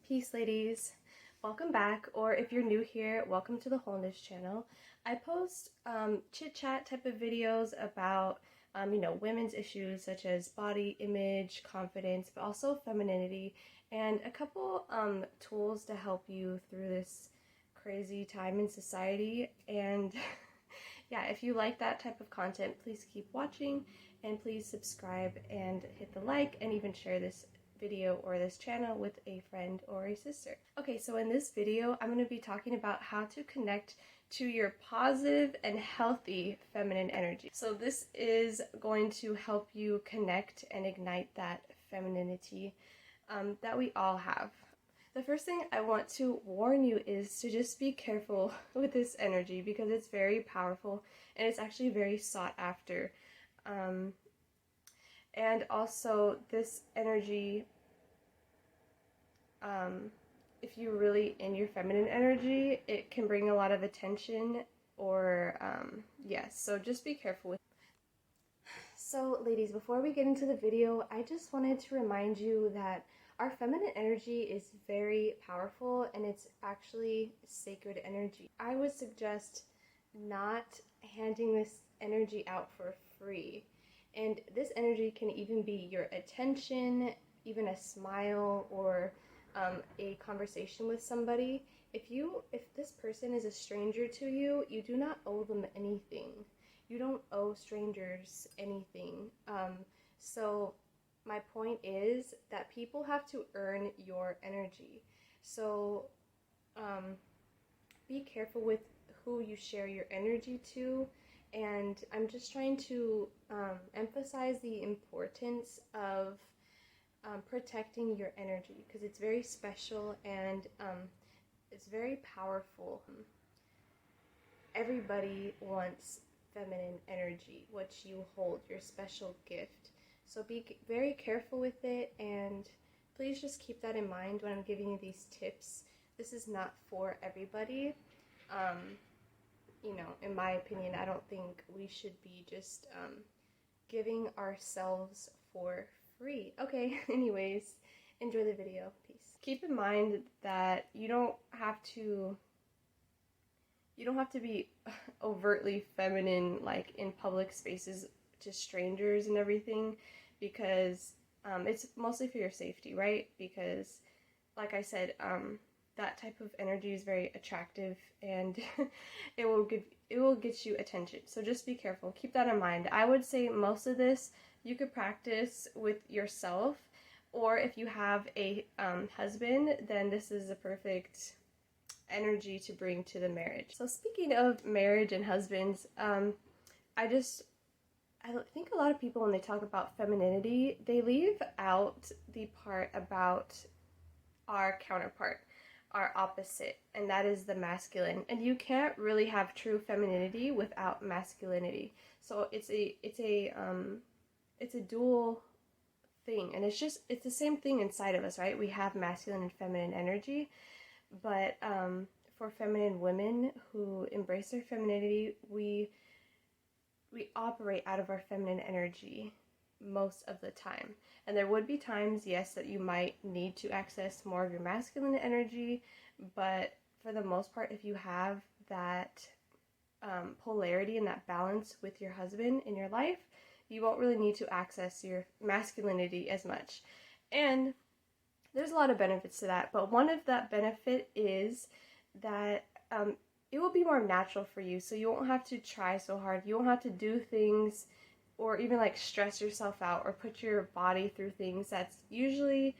Peace, ladies. Welcome back, or if you're new here, welcome to the Wholeness channel. I post chit-chat type of videos about, women's issues such as body image, confidence, but also femininity, and a couple tools to help you through this crazy time in society. And yeah, if you like that type of content, please keep watching, and please subscribe and hit the like, and even share this video or this channel with a friend or a sister. Okay, so in this video, I'm going to be talking about how to connect to your positive and healthy feminine energy. So this is going to help you connect and ignite that femininity that we all have. The first thing I want to warn you is to just be careful with this energy because it's very powerful and it's actually very sought after. And also this energy, if you're really in your feminine energy, it can bring a lot of attention or yes, so just be careful with. So ladies, before we get into the video, I just wanted to remind you that our feminine energy is very powerful and it's actually sacred energy. I would suggest not handing this energy out for free. And this energy can even be your attention, even a smile, or a conversation with somebody. If this person is a stranger to you, you do not owe them anything. You don't owe strangers anything. So my point is that people have to earn your energy. So be careful with who you share your energy to. And I'm just trying to emphasize the importance of protecting your energy because it's very special and it's very powerful. Everybody wants feminine energy, what you hold, your special gift. So be very careful with it, and please just keep that in mind when I'm giving you these tips. This is not for everybody. In my opinion, I don't think we should be just giving ourselves for free. Okay, anyways, enjoy the video. Peace. Keep in mind that you don't have to be overtly feminine like in public spaces to strangers and everything, because it's mostly for your safety, right? Because like I said, that type of energy is very attractive and it will get you attention. So just be careful. Keep that in mind. I would say most of this you could practice with yourself, or if you have a husband, then this is a perfect energy to bring to the marriage. So speaking of marriage and husbands, I think a lot of people when they talk about femininity, they leave out the part about our counterpart, our opposite, and that is the masculine. And you can't really have true femininity without masculinity. So it's a dual thing, and it's the same thing inside of us, right? We have masculine and feminine energy, but for feminine women who embrace their femininity, we operate out of our feminine energy most of the time. And there would be times, yes, that you might need to access more of your masculine energy, but for the most part, if you have that polarity and that balance with your husband in your life, you won't really need to access your masculinity as much. And there's a lot of benefits to that, but one of that benefit is that it will be more natural for you, so you won't have to try so hard. You won't have to do things or even like stress yourself out or put your body through things that's usually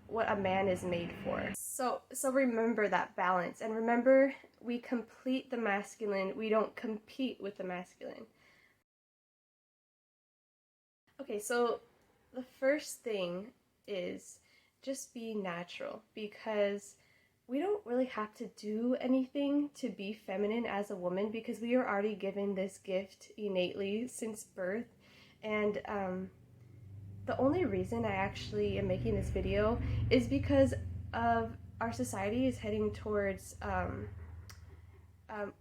what a man is made for. So remember that balance, and remember, we complete the masculine, we don't compete with the masculine. Okay, so the first thing is just be natural, because we don't really have to do anything to be feminine as a woman, because we are already given this gift innately since birth. And the only reason I actually am making this video is because of our society is heading towards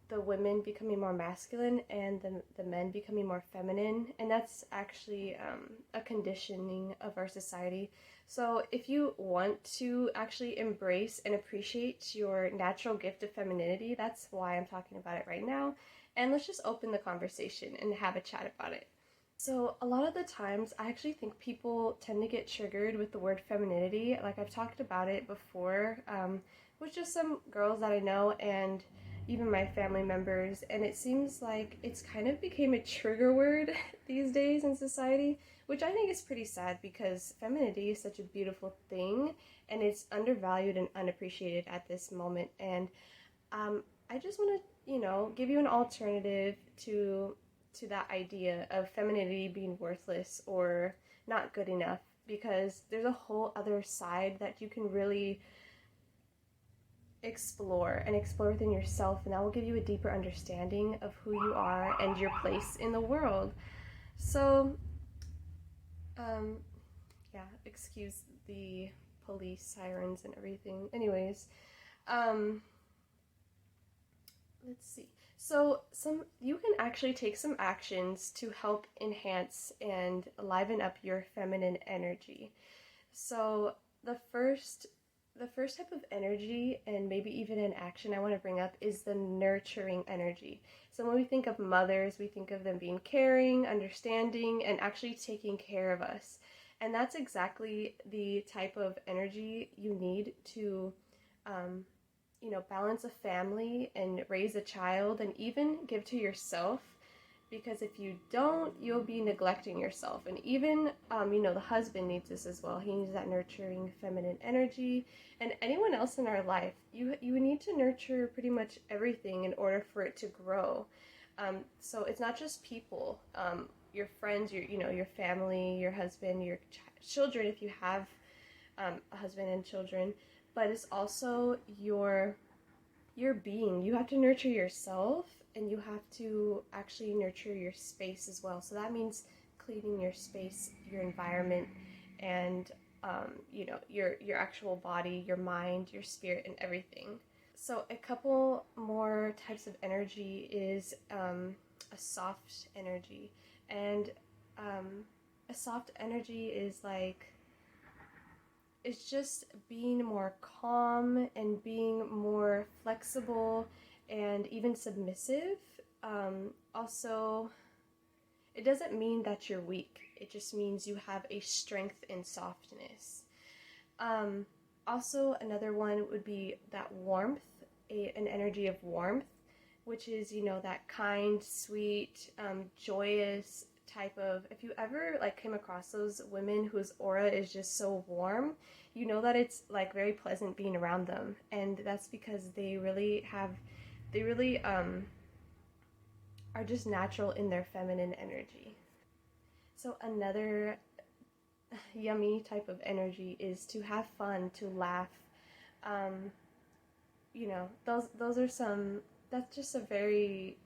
the women becoming more masculine and the men becoming more feminine, and that's actually a conditioning of our society. So if you want to actually embrace and appreciate your natural gift of femininity, that's why I'm talking about it right now. And let's just open the conversation and have a chat about it. So, a lot of the times, I actually think people tend to get triggered with the word femininity. Like, I've talked about it before with just some girls that I know and even my family members, and it seems like it's kind of became a trigger word these days in society, which I think is pretty sad because femininity is such a beautiful thing and it's undervalued and unappreciated at this moment. And I just want to, give you an alternative to that idea of femininity being worthless or not good enough, because there's a whole other side that you can really explore within yourself, and that will give you a deeper understanding of who you are and your place in the world. So um yeah, excuse the police sirens and everything. Anyways, um let's see. So some you can actually take some actions to help enhance and liven up your feminine energy. So the first the first type of energy, and maybe even an action I want to bring up, is the nurturing energy. So when we think of mothers, we think of them being caring, understanding, and actually taking care of us. And that's exactly the type of energy you need to um, balance a family and raise a child and even give to yourself. Because if you don't, you'll be neglecting yourself. And even, the husband needs this as well. He needs that nurturing feminine energy. And anyone else in our life, you need to nurture pretty much everything in order for it to grow. So it's not just people, your friends, your family, your husband, your children, if you have a husband and children, but it's also your being. You have to nurture yourself, and you have to actually nurture your space as well. So that means cleaning your space, your environment, and your actual body, your mind, your spirit, and everything. So a couple more types of energy is a soft energy, and a soft energy is like it's just being more calm and being more flexible and even submissive. Also, it doesn't mean that you're weak. It just means you have a strength in softness. Um, Also, another one would be that warmth, an energy of warmth, which is, that kind, sweet, joyous type of. If you ever like came across those women whose aura is just so warm, you know that it's like very pleasant being around them, and that's because they really are just natural in their feminine energy. So another yummy type of energy is to have fun, to laugh. Um, those are some. That's just a very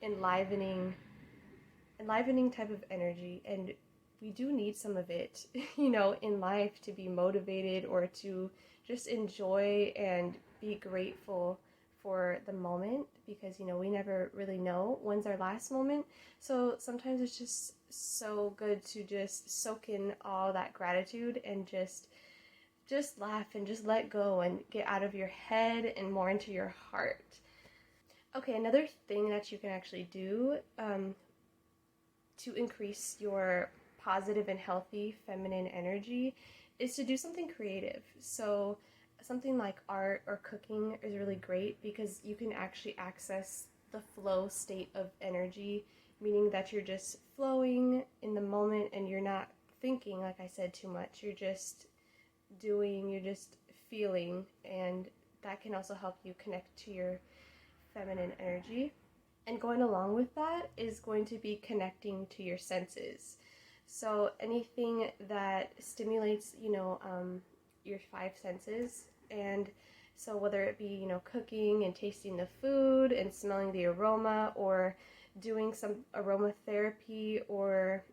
enlivening type of energy, and we do need some of it, in life, to be motivated or to just enjoy and be grateful for the moment, because we never really know when's our last moment. So sometimes it's just so good to just soak in all that gratitude and just laugh and just let go and get out of your head and more into your heart. Okay, another thing that you can actually do to increase your positive and healthy feminine energy is to do something creative. So something like art or cooking is really great because you can actually access the flow state of energy, meaning that you're just flowing in the moment and you're not thinking, like I said, too much. You're just doing, you're just feeling, and that can also help you connect to your feminine energy. And going along with that is going to be connecting to your senses. So anything that stimulates, your five senses, and so whether it be, cooking and tasting the food and smelling the aroma, or doing some aromatherapy, or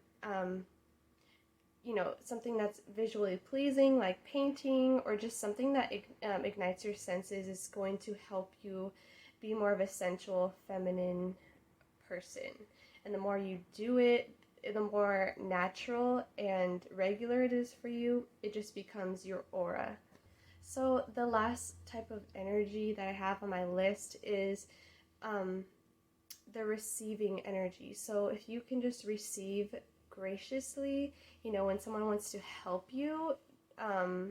something that's visually pleasing like painting, or just something that ignites your senses, is going to help you be more of a sensual, feminine person. And the more you do it, the more natural and regular it is for you, it just becomes your aura. So the last type of energy that I have on my list is the receiving energy. So if you can just receive graciously, when someone wants to help you, I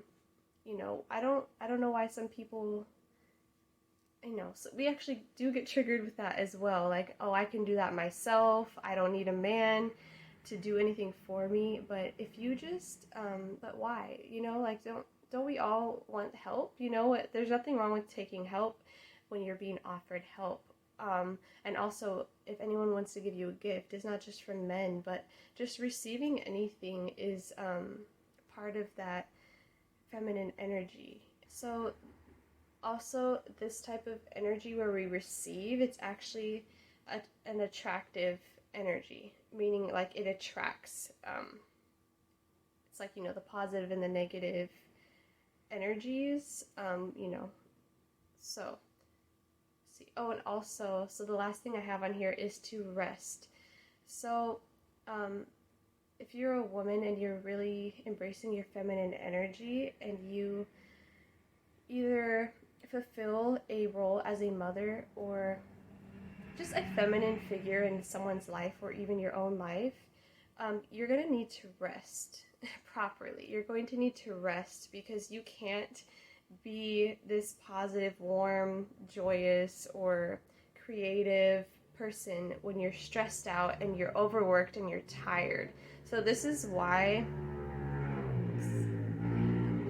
don't know why some people, so we actually do get triggered with that as well. Like, oh, I can do that myself. I don't need a man to do anything for me. But if you just, but why? Like, don't we all want help? There's nothing wrong with taking help when you're being offered help. And also, if anyone wants to give you a gift, it's not just for men, but just receiving anything is part of that feminine energy. So also, this type of energy where we receive, it's actually an attractive energy, meaning like it attracts. It's like, the positive and the negative energies, so see. Oh, and also, so the last thing I have on here is to rest. So if you're a woman and you're really embracing your feminine energy, and you either fulfill a role as a mother or just a feminine figure in someone's life or even your own life, you're going to need to rest properly. You're going to need to rest because you can't be this positive, warm, joyous, or creative person when you're stressed out and you're overworked and you're tired. So this is why,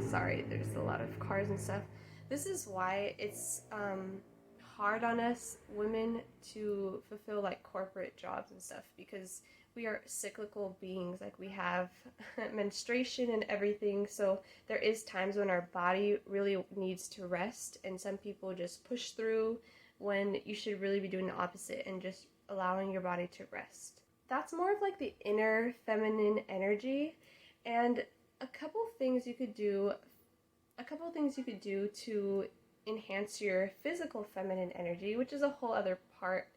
sorry, there's a lot of cars and stuff. This is why it's hard on us women to fulfill like corporate jobs and stuff, because we are cyclical beings. Like, we have menstruation and everything, so there is times when our body really needs to rest, and some people just push through when you should really be doing the opposite and just allowing your body to rest. That's more of like the inner feminine energy. And a couple things you could do to enhance your physical feminine energy, which is a whole other part,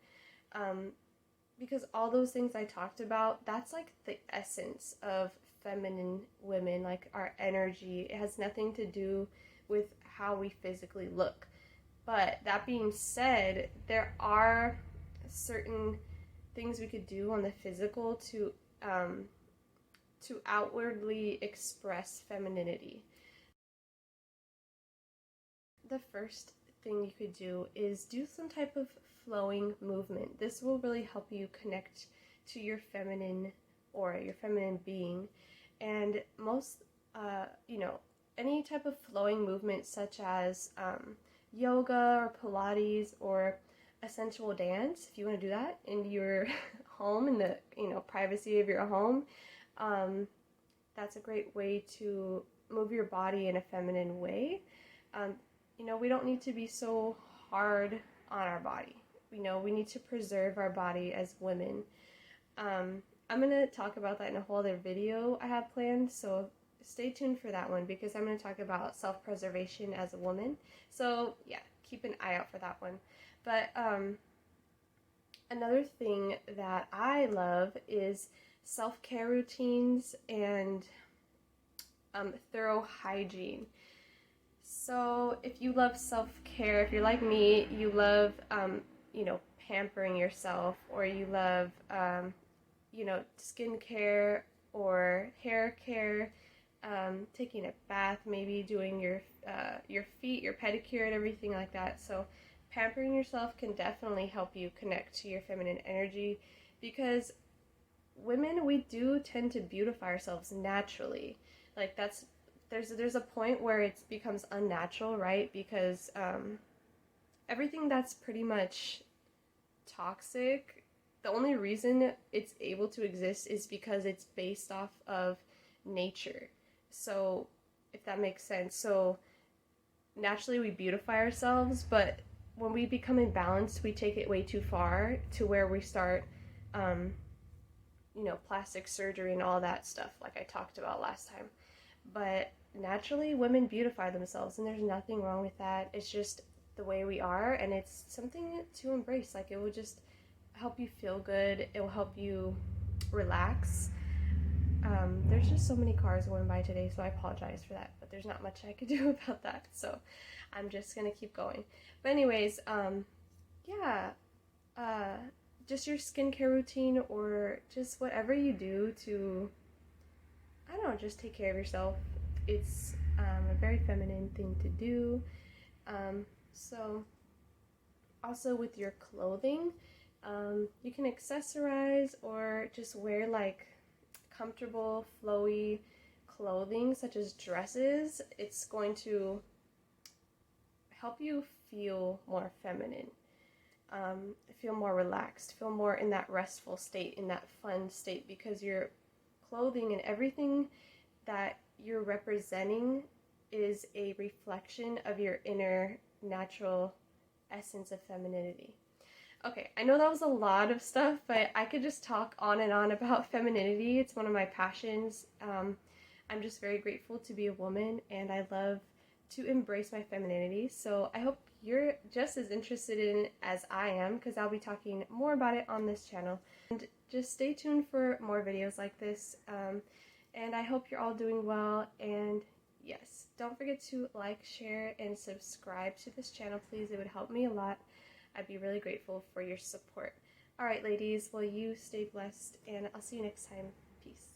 because all those things I talked about, that's like the essence of feminine women, like our energy. It has nothing to do with how we physically look. But that being said, there are certain things we could do on the physical to outwardly express femininity. The first thing you could do is do some type of flowing movement. This will really help you connect to your feminine aura, your feminine being. And most, any type of flowing movement, such as yoga or Pilates or a sensual dance, if you want to do that in your home, in the privacy of your home, that's a great way to move your body in a feminine way. We don't need to be so hard on our body. We need to preserve our body as women. I'm going to talk about that in a whole other video I have planned, so stay tuned for that one, because I'm going to talk about self-preservation as a woman. So yeah, keep an eye out for that one. But another thing that I love is self-care routines and thorough hygiene. So if you love self-care, if you're like me, you love, pampering yourself, or you love, skincare or hair care, taking a bath, maybe doing your feet, your pedicure and everything like that. So pampering yourself can definitely help you connect to your feminine energy, because women, we do tend to beautify ourselves naturally. Like, there's a point where it becomes unnatural, right? Because everything that's pretty much toxic, the only reason it's able to exist is because it's based off of nature. So if that makes sense. So naturally we beautify ourselves, but when we become imbalanced, we take it way too far to where we start plastic surgery and all that stuff, like I talked about last time. But naturally, women beautify themselves, and there's nothing wrong with that. It's just the way we are, and it's something to embrace. Like, it will just help you feel good, it will help you relax. There's just so many cars going by today, so I apologize for that, but there's not much I could do about that, so I'm just gonna keep going. But anyways, yeah, uh, just your skincare routine, or just whatever you do to, I don't know, just take care of yourself. It's a very feminine thing to do. So also with your clothing, you can accessorize or just wear like comfortable, flowy clothing, such as dresses. It's going to help you feel more feminine, feel more relaxed, feel more in that restful state, in that fun state, because your clothing and everything that you're representing is a reflection of your inner natural essence of femininity. Okay, I know that was a lot of stuff, but I could just talk on and on about femininity. It's one of my passions. I'm just very grateful to be a woman, and I love to embrace my femininity. So I hope you're just as interested in it as I am, because I'll be talking more about it on this channel. And just stay tuned for more videos like this. And I hope you're all doing well. And yes, don't forget to like, share, and subscribe to this channel, please. It would help me a lot. I'd be really grateful for your support. All right, ladies, well, you stay blessed, and I'll see you next time. Peace.